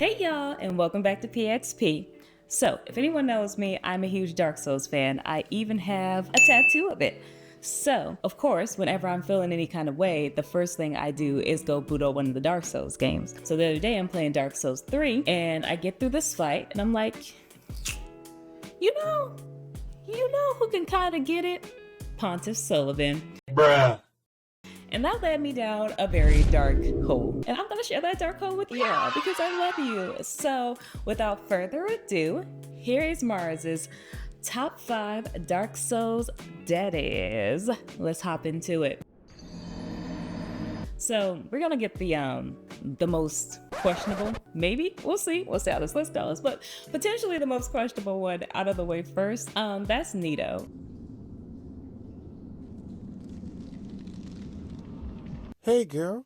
Hey y'all, and welcome back to PXP. So, if anyone knows me, I'm a huge Dark Souls fan. I even have a tattoo of it. So, of course, whenever I'm feeling any kind of way, the first thing I do is go boot up one of the Dark Souls games. So the other day I'm playing Dark Souls 3, and I get through this fight, and I'm like, you know who can kind of get it? Pontiff Sullivan. Bruh. And that led me down a very dark hole. And I'm gonna share that dark hole with you because I love you. So without further ado, here is Mars's top 5 Dark Souls daddies. Let's hop into it. So we're gonna get the most questionable, maybe, we'll see how this list goes, but potentially the most questionable one out of the way first. That's Nito. Hey girl,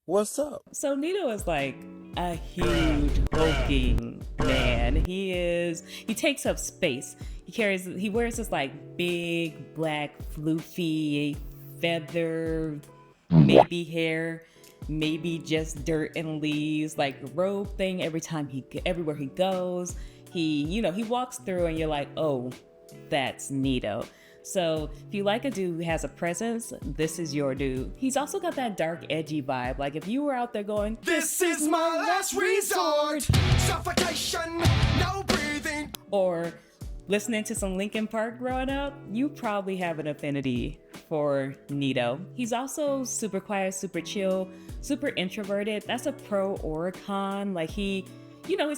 what's up? So Nito is like a huge hulking man. He takes up space. He wears this like big black floofy feather, maybe hair, maybe just dirt and leaves, like robe thing everywhere he goes. He walks through and you're like, oh, that's Nito. So if you like a dude who has a presence, this is your dude. He's also got that dark, edgy vibe. Like if you were out there going, "This is my last resort, suffocation, no breathing," or listening to some Linkin Park growing up, you probably have an affinity for Nito. He's also super quiet, super chill, super introverted. That's a pro or a con. Like he's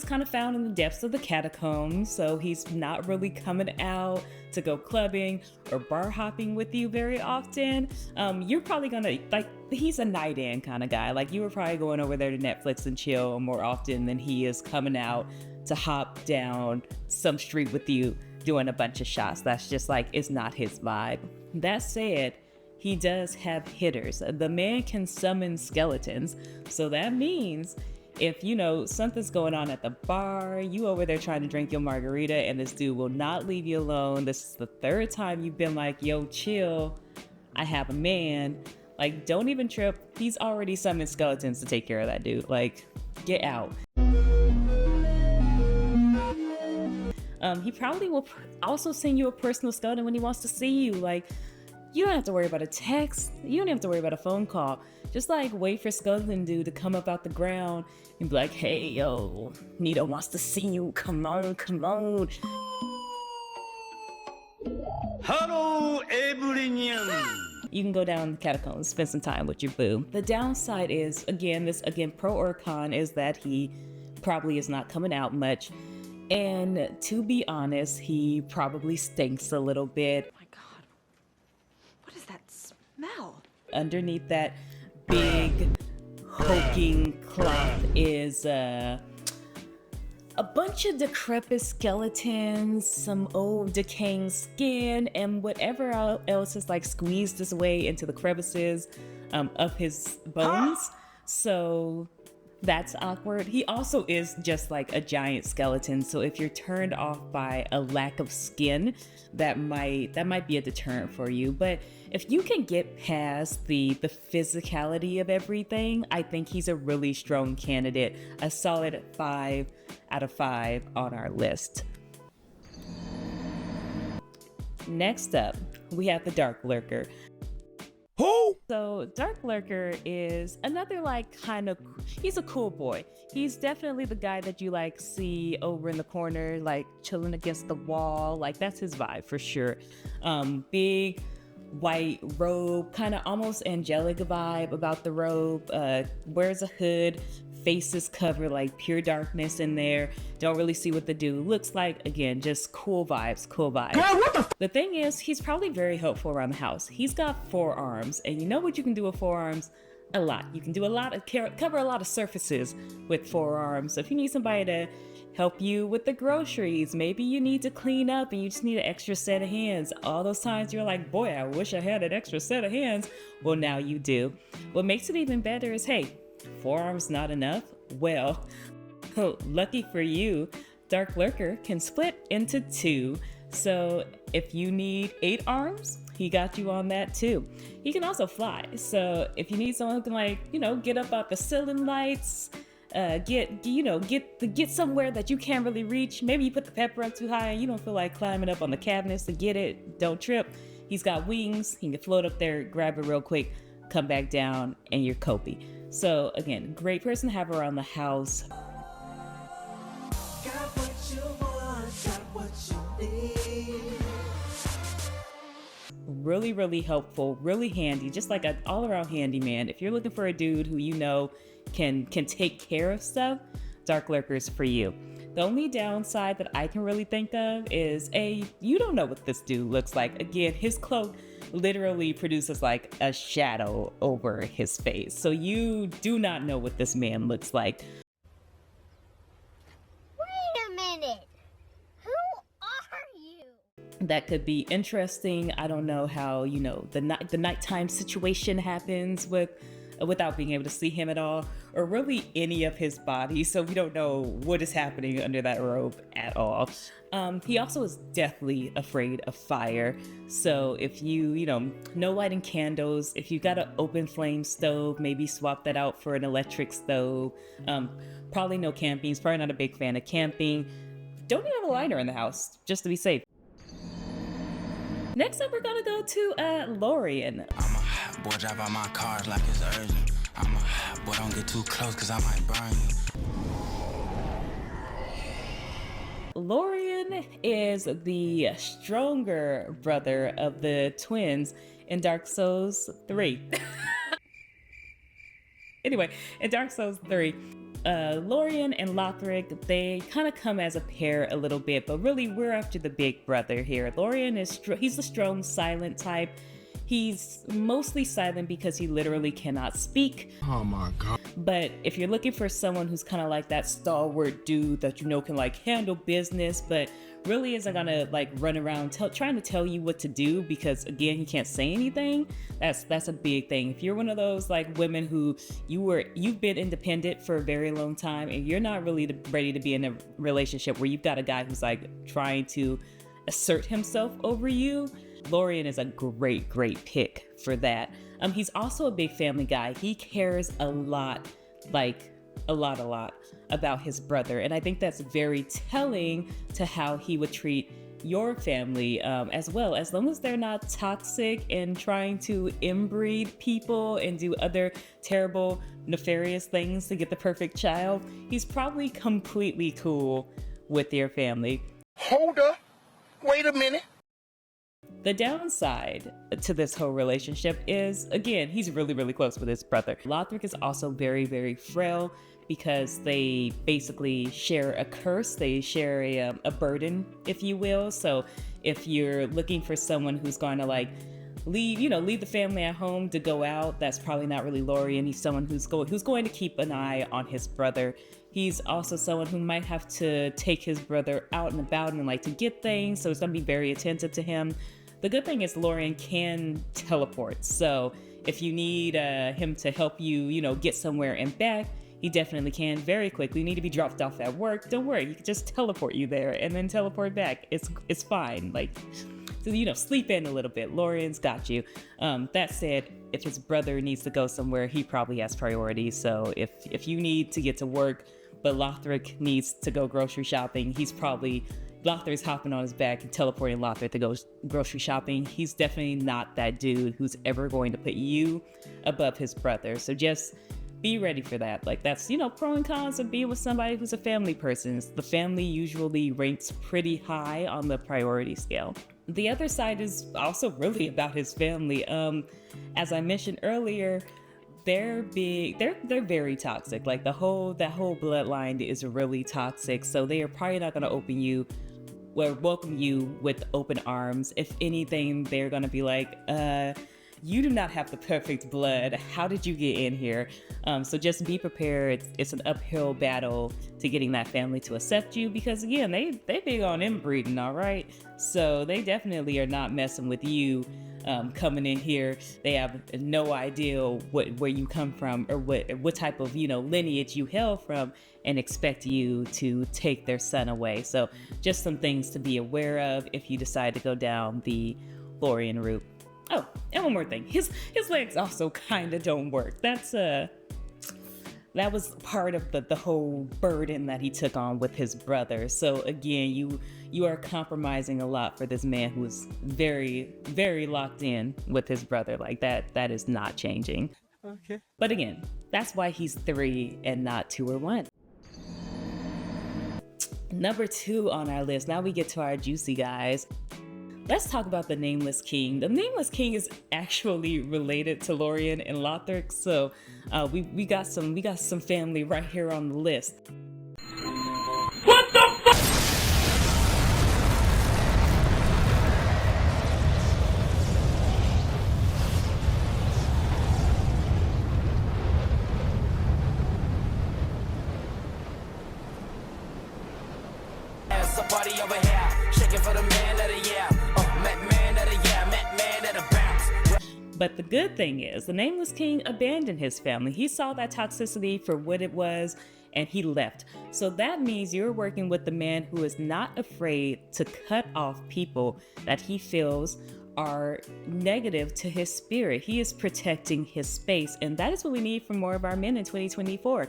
kind of found in the depths of the catacombs, so he's not really coming out to go clubbing or bar hopping with you very often. You're probably gonna, he's a night in kind of guy. Like you were probably going over there to Netflix and chill more often than he is coming out to hop down some street with you doing a bunch of shots. That's just it's not his vibe. That said, he does have hitters. The man can summon skeletons, so that means if something's going on at the bar, you over there trying to drink your margarita and this dude will not leave you alone. This is the third time you've been like, yo, chill, I have a man. Like, don't even trip. He's already summoned skeletons to take care of that dude. Like, get out. He probably will also send you a personal skeleton when he wants to see you. Like, you don't have to worry about a text. You don't have to worry about a phone call. Just wait for skeleton dude to come up out the ground and be like, hey, yo, Nito wants to see you. Come on. Hello, everyone. You can go down the catacombs, spend some time with your boo. The downside is, again, pro or con, is that he probably is not coming out much. And to be honest, he probably stinks a little bit. Oh my God, what is that smell? Underneath that big hulking cloth is a bunch of decrepit skeletons, some old decaying skin, and whatever else is squeezed its way into the crevices of his bones. So that's awkward. He also is just a giant skeleton, so if you're turned off by a lack of skin, that might be a deterrent for you. But if you can get past the physicality of everything, I think he's a really strong candidate. A solid 5 out of 5 on our list. Next up, we have the Dark Lurker. Who? So Dark Lurker is another he's a cool boy. He's definitely the guy that you see over in the corner, chilling against the wall. That's his vibe for sure. Big white robe, kind of almost angelic vibe about the robe. Wears a hood, face is covered, pure darkness in there. Don't really see what the dude looks like. Again, just cool vibes. Girl, what The thing is, he's probably very helpful around the house. He's got 4 arms, and you know what you can do with 4 arms? A lot. You can do cover a lot of surfaces with 4 arms. So if you need somebody to help you with the groceries, maybe you need to clean up and you just need an extra set of hands. All those times you're like, boy, I wish I had an extra set of hands. Well, now you do. What makes it even better is, hey, 4 arms not enough? Well, lucky for you, Dark Lurker can split into 2. So if you need 8 arms, he got you on that too. He can also fly. So if you need someone who can get up out the ceiling lights, get somewhere that you can't really reach. Maybe you put the pepper up too high and you don't feel like climbing up on the cabinets to get it. Don't trip. He's got wings. He can float up there, grab it real quick, come back down, and you're Kobe. So again, great person to have around the house. Got what you want, got what you need. Really, really helpful, really handy, just like an all-around handyman. If you're looking for a dude who you know can take care of stuff, Dark Lurker's for you. The only downside that I can really think of is you don't know what this dude looks like. Again, his cloak literally produces like a shadow over his face. So you do not know what this man looks like. Wait a minute. Who are you? That could be interesting. I don't know how, the nighttime situation happens without being able to see him at all, or really any of his body, so we don't know what is happening under that robe at all. He also is deathly afraid of fire, so if no lighting candles, if you got an open flame stove, maybe swap that out for an electric stove. Probably no camping. He's probably not a big fan of camping. Don't even have a lighter in the house, just to be safe. Next up, we're gonna go to Lorian. I'm a hot boy, drive out my cars like it's urgent. I'm a hot boy, don't get too close cause I might burn you. Lorian is the stronger brother of the twins in Dark Souls 3. Anyway, in Dark Souls 3, Lorian and Lothric, they kind of come as a pair a little bit, but really we're after the big brother here. Lorian he's the strong, silent type. He's mostly silent because he literally cannot speak. Oh my god. But if you're looking for someone who's kind of like that stalwart dude that can like handle business, but really isn't gonna like run around trying to tell you what to do because again he can't say anything, that's a big thing. If you're one of those like women who you've been independent for a very long time and you're not really ready to be in a relationship where you've got a guy who's like trying to assert himself over you, Lorian is a great pick for that. He's also a big family guy. He cares a lot about his brother, and I think that's very telling to how he would treat your family as well. As long as they're not toxic and trying to inbreed people and do other terrible, nefarious things to get the perfect child, he's probably completely cool with your family. Hold up. Wait a minute. The downside to this whole relationship is, again, he's really close with his brother. Lothric is also very frail because they basically share a curse. They share a burden, if you will. So if you're looking for someone who's going to like leave the family at home to go out, that's probably not really Lorian. He's someone who's going to keep an eye on his brother. He's also someone who might have to take his brother out and about and like to get things, so he's going to be very attentive to him. The good thing is Lorian can teleport, so if you need him to help you, get somewhere and back, he definitely can very quickly. You need to be dropped off at work, don't worry, he can just teleport you there and then teleport back. It's fine. Like, so, sleep in a little bit. Lorian's got you. That said, if his brother needs to go somewhere, he probably has priority. So if you need to get to work, but Lothric needs to go grocery shopping, Lothric's hopping on his back and teleporting Lothric to go grocery shopping. He's definitely not that dude who's ever going to put you above his brother. So just be ready for that. Like, that's, pro and cons of being with somebody who's a family person. The family usually ranks pretty high on the priority scale. The other side is also really about his family. As I mentioned earlier, they're very toxic. Like that whole bloodline is really toxic. So they are probably not going to welcome you with open arms. If anything, they're going to be like, you do not have the perfect blood. How did you get in here? So just be prepared. It's an uphill battle to getting that family to accept you because, again, they big on inbreeding, all right? So they definitely are not messing with you coming in here. They have no idea where you come from or what type of, lineage you hail from and expect you to take their son away. So just some things to be aware of if you decide to go down the Lorian route. Oh, and one more thing. His legs also kind of don't work. That's that was part of the whole burden that he took on with his brother. So again, you are compromising a lot for this man who is very, very locked in with his brother. Like that is not changing. Okay. But again, that's why he's 3 and not 2 or 1. Number 2 on our list. Now we get to our juicy guys. Let's talk about the Nameless King. The Nameless King is actually related to Lorien and Lothric, so we got some family right here on the list. What the fuck? Somebody over here, shaking for the man of the year. Man of the year, man of the bounce. But the good thing is, the Nameless King abandoned his family. He saw that toxicity for what it was, and he left. So that means you're working with the man who is not afraid to cut off people that he feels are negative to his spirit. He is protecting his space, and that is what we need from more of our men in 2024.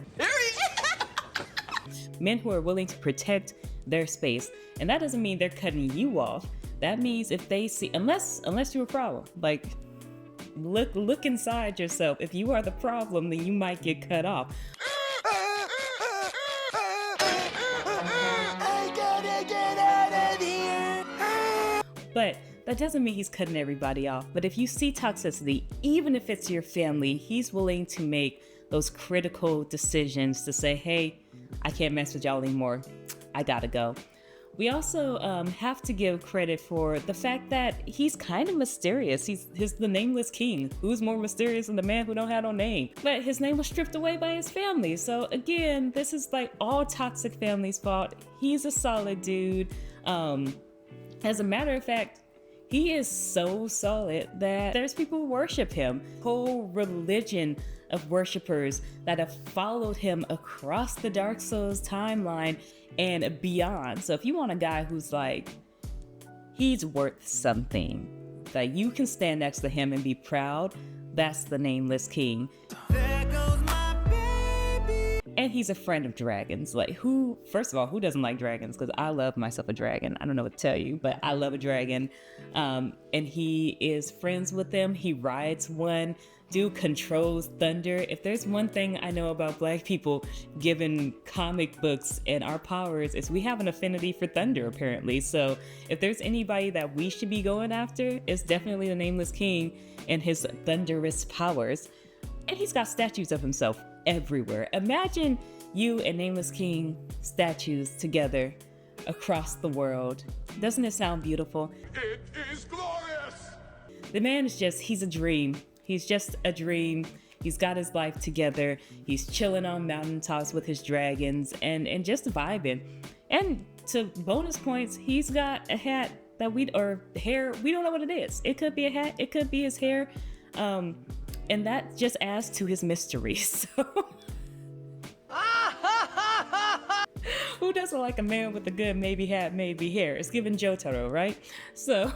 Men who are willing to protect their space. And that doesn't mean they're cutting you off. That means if they see, unless you're a problem, like look inside yourself. If you are the problem, then you might get cut off. I gotta get out of here. But that doesn't mean he's cutting everybody off. But if you see toxicity, even if it's your family, he's willing to make those critical decisions to say, hey, I can't mess with y'all anymore. I gotta go. We also have to give credit for the fact that he's kind of mysterious. He's the Nameless King. Who's more mysterious than the man who don't have no name? But his name was stripped away by his family. So again, this is like all toxic families' fault. He's a solid dude. As a matter of fact, he is so solid that there's people who worship him. Whole religion of worshipers that have followed him across the Dark Souls timeline and beyond. So if you want a guy who's like, he's worth something, that you can stand next to him and be proud, that's the Nameless King. There goes my baby. And he's a friend of dragons. Like first of all, who doesn't like dragons? Because I love myself a dragon. I don't know what to tell you, but I love a dragon. And he is friends with them. He rides one. Dude controls thunder. If there's one thing I know about Black people, given comic books and our powers, is we have an affinity for thunder, apparently. So if there's anybody that we should be going after, it's definitely the Nameless King and his thunderous powers. And he's got statues of himself everywhere. Imagine you and Nameless King statues together across the world. Doesn't it sound beautiful? It is glorious. The man is he's a dream. He's just a dream. He's got his life together. He's chilling on mountaintops with his dragons and just vibing. And to bonus points, he's got a hat that hair, we don't know what it is. It could be a hat, it could be his hair. And that just adds to his mystery. So who doesn't like a man with a good maybe hat, maybe hair? It's giving Jotaro, right? So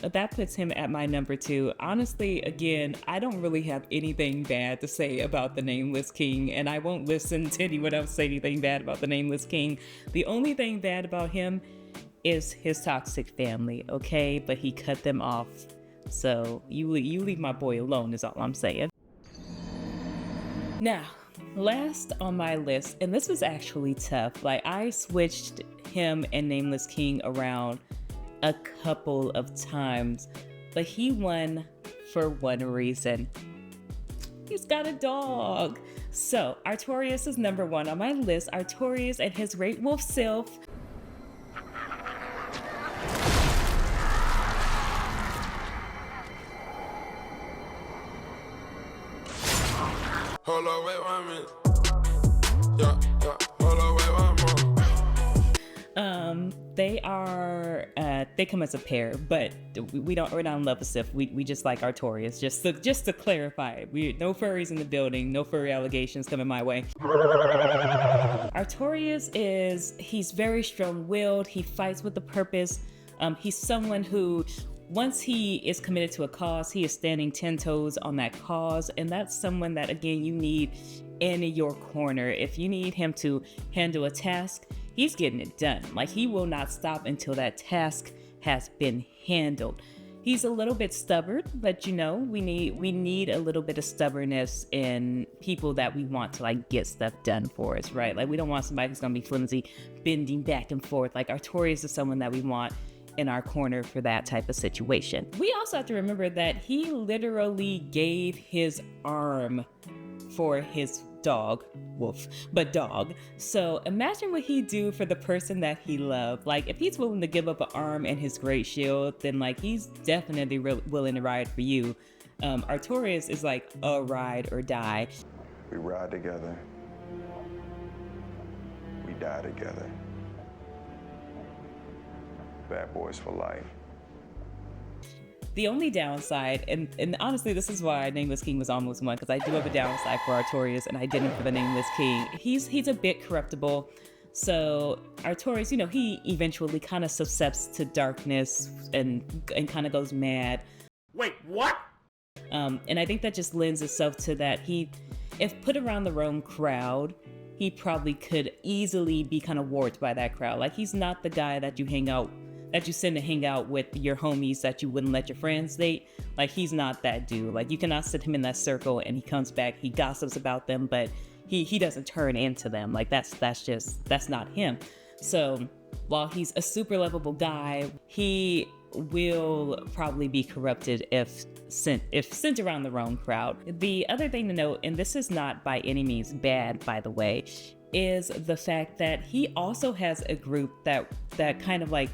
that puts him at my number 2. Honestly, again, I don't really have anything bad to say about the Nameless King, and I won't listen to anyone else say anything bad about the Nameless King. The only thing bad about him is his toxic family, okay? But he cut them off. So you leave my boy alone is all I'm saying. Now, last on my list, and this was actually tough. Like, I switched him and Nameless King around a couple of times, but he won for one reason. He's got a dog. So Artorias is number 1 on my list. Artorias and his great wolf Sylph. Hold on, wait 1 minute. Yeah, hold on, wait 1 more. They come as a pair, but we're not in love with Sif. We just like Artorias. Just to clarify, no furries in the building, no furry allegations coming my way. Artorias he's very strong-willed. He fights with a purpose. He's someone who, once he is committed to a cause, he is standing 10 toes on that cause, and that's someone that, again, you need in your corner. If you need him to handle a task, he's getting it done. Like, he will not stop until that task has been handled. He's a little bit stubborn, but you know, we need a little bit of stubbornness in people that we want to like get stuff done for us, right? Like, we don't want somebody who's gonna be flimsy, bending back and forth. Like, Artorias is someone that we want in our corner for that type of situation. We also have to remember that he literally gave his arm for his dog, wolf, but dog. So imagine what he'd do for the person that he loved. Like, if he's willing to give up an arm and his great shield, then like he's definitely willing to ride for you. Artorias is like a ride or die. We ride together. We die together. Bad boys for life. The only downside, and honestly, this is why Nameless King was almost one, because I do have a downside for Artorias, and I didn't for the Nameless King. He's a bit corruptible. So Artorias, you know, he eventually kind of suscepts to darkness and kind of goes mad. Wait, what? And I think that just lends itself to that if put around the Rome crowd, he probably could easily be kind of warped by that crowd. Like, he's not the guy that you send to hang out with your homies that you wouldn't let your friends date. Like, he's not that dude. Like, you cannot sit him in that circle and he comes back, he gossips about them, but he doesn't turn into them. Like, that's not him. So while he's a super lovable guy, he will probably be corrupted if sent around the wrong crowd. The other thing to note, and this is not by any means bad, by the way, is the fact that he also has a group that kind of like,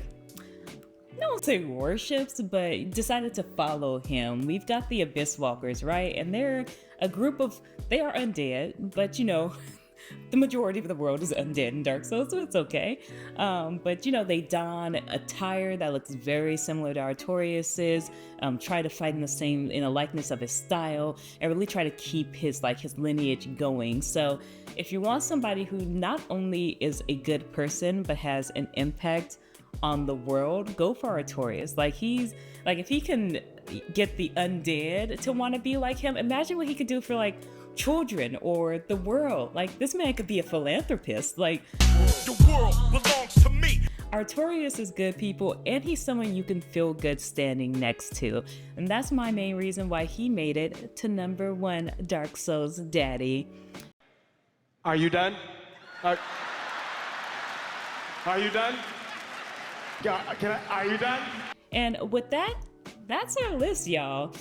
I don't say worships, but decided to follow him. We've got the Abyss Walkers, right? And they're a group they are undead, but you know, the majority of the world is undead in Dark Souls, so it's okay. But you know, they don attire that looks very similar to Artorias's, try to fight in a likeness of his style, and really try to keep his lineage going. So if you want somebody who not only is a good person, but has an impact on the world, go for Artorias. Like, if he can get the undead to want to be like him, imagine what he could do for like children or the world. Like, this man could be a philanthropist. Like, The world belongs to me. Artorias is good people, and he's someone you can feel good standing next to. And that's my main reason why he made it to #1 Dark Souls Daddy. Are you done? Are you done? Are you done? And with that, that's our list, y'all.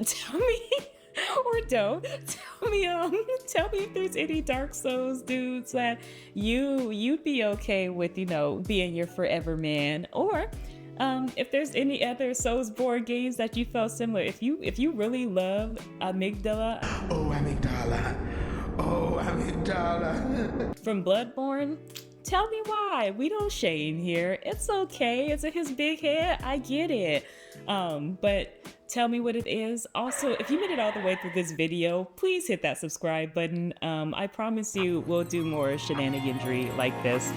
Tell me, or don't, tell me if there's any Dark Souls dudes that you'd be okay with, you know, being your forever man, or if there's any other Soulsborne games that you felt similar. If you really love Amygdala, from Bloodborne, tell me why. We don't shame here. It's okay. It's his big head. I get it. But tell me what it is. Also, if you made it all the way through this video, please hit that subscribe button. I promise you we'll do more shenaniganry like this.